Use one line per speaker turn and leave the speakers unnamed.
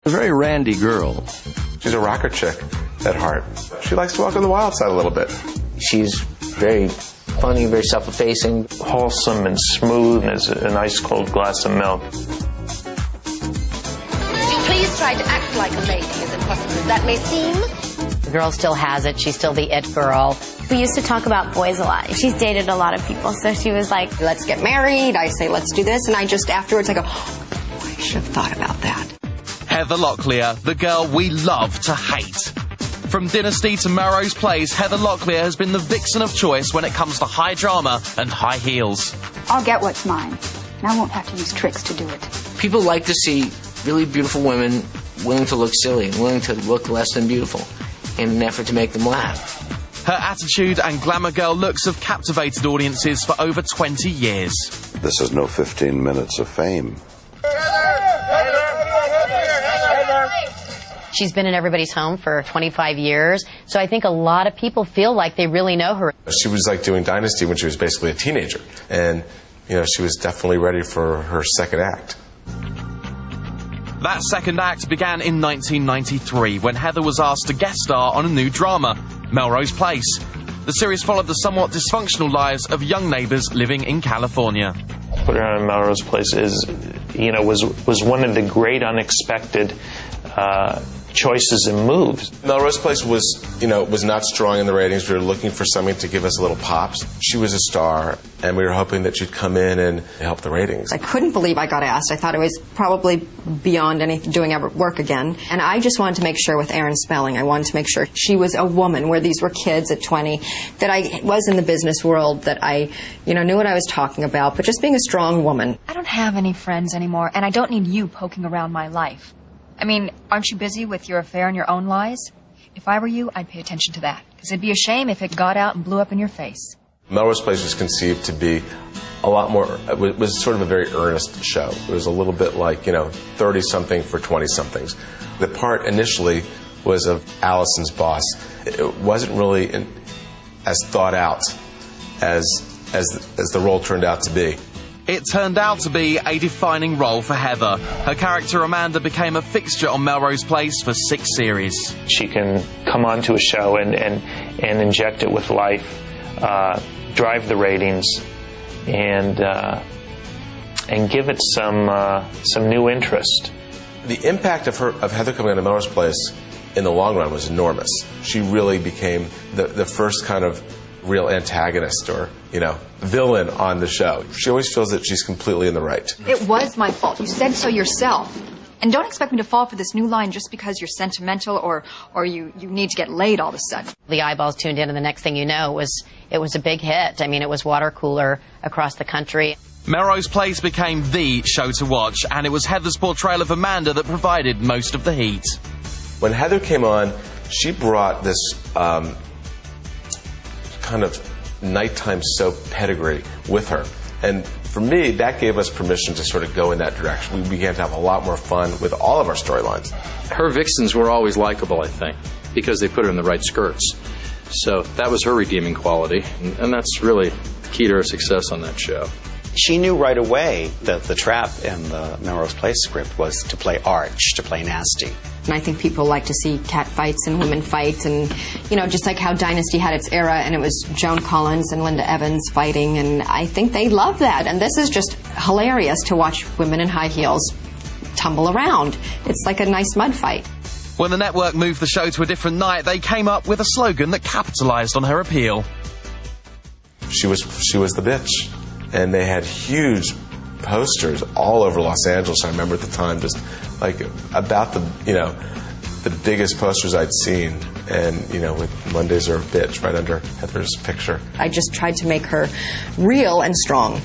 A very randy girl.
She's a rocker chick at heart. She likes to walk on the wild side a little bit.
She's very funny, very self-effacing.
Wholesome and smooth as an ice cold glass of milk.
Please try to act like a lady, as impossible as that may seem.
The girl still has it. She's still the it girl.
We used to talk about boys a lot. She's dated a lot of people, so she was like,
let's get married. I say, let's do this. And I just, afterwards, I go, oh, I should have thought about that.
Heather Locklear, the girl we love to hate. From Dynasty to Melrose Place, Heather Locklear has been the vixen of choice when it comes to high drama and high heels.
I'll get what's mine, and I won't have to use tricks to do it.
People like to see really beautiful women willing to look silly and willing to look less than beautiful in an effort to make them laugh.
Her attitude and glamour girl looks have captivated audiences for over 20 years.
This is no 15 minutes of fame.
She's been in everybody's home for 25 years, so I think a lot of people feel like they really know her.
She was like doing Dynasty when she was basically a teenager. And, you know, she was definitely ready for her second act.
That second act began in 1993 when Heather was asked to guest star on a new drama, Melrose Place. The series followed the somewhat dysfunctional lives of young neighbors living in California.
Put her on Melrose Place was one of the great unexpected choices and moves.
Melrose Place was not strong in the ratings. We were looking for something to give us a little pops. She was a star, and we were hoping that she'd come in and help the ratings.
I couldn't believe I got asked. I thought it was probably beyond anything doing ever work again. And I just wanted to make sure with Erin Spelling, I wanted to make sure she was a woman, where these were kids at 20, that I was in the business world, that I, knew what I was talking about, but just being a strong woman.
I don't have any friends anymore, and I don't need you poking around my life. I mean, aren't you busy with your affair and your own lies? If I were you, I'd pay attention to that, because it'd be a shame if it got out and blew up in your face.
Melrose Place was conceived to be a lot more, it was sort of a very earnest show. It was a little bit like, 30-something for 20-somethings. The part initially was of Allison's boss. It wasn't really as thought out as the role turned out to be.
It turned out to be a defining role for Heather. Her character Amanda became a fixture on Melrose Place for 6 series.
She can come onto a show and inject it with life, drive the ratings, and give it some new interest.
The impact of Heather coming onto Melrose Place in the long run was enormous. She really became the first kind of real antagonist or, villain on the show. She always feels that she's completely in the right.
It was my fault. You said so yourself. And don't expect me to fall for this new line just because you're sentimental or you need to get laid all of a sudden.
The eyeballs tuned in, and the next thing you know, it was a big hit. I mean, it was water cooler across the country.
Melrose Place became the show to watch, and it was Heather's portrayal of Amanda that provided most of the heat.
When Heather came on, she brought this kind of nighttime soap pedigree with her. And for me, that gave us permission to sort of go in that direction. We began to have a lot more fun with all of our storylines.
Her vixens were always likable, I think, because they put her in the right skirts. So that was her redeeming quality, and that's really the key to her success on that show.
She knew right away that the trap in the Melrose Place script was to play arch, to play nasty.
And I think people like to see cat fights and women fights and, just like how Dynasty had its era and it was Joan Collins and Linda Evans fighting, and I think they love that. And this is just hilarious to watch women in high heels tumble around. It's like a nice mud fight.
When the network moved the show to a different night, they came up with a slogan that capitalized on her appeal.
She was the bitch. And they had huge posters all over Los Angeles. I remember at the time, just like about the biggest posters I'd seen, and with Mondays Are a Bitch right under Heather's picture.
I just tried to make her real and strong.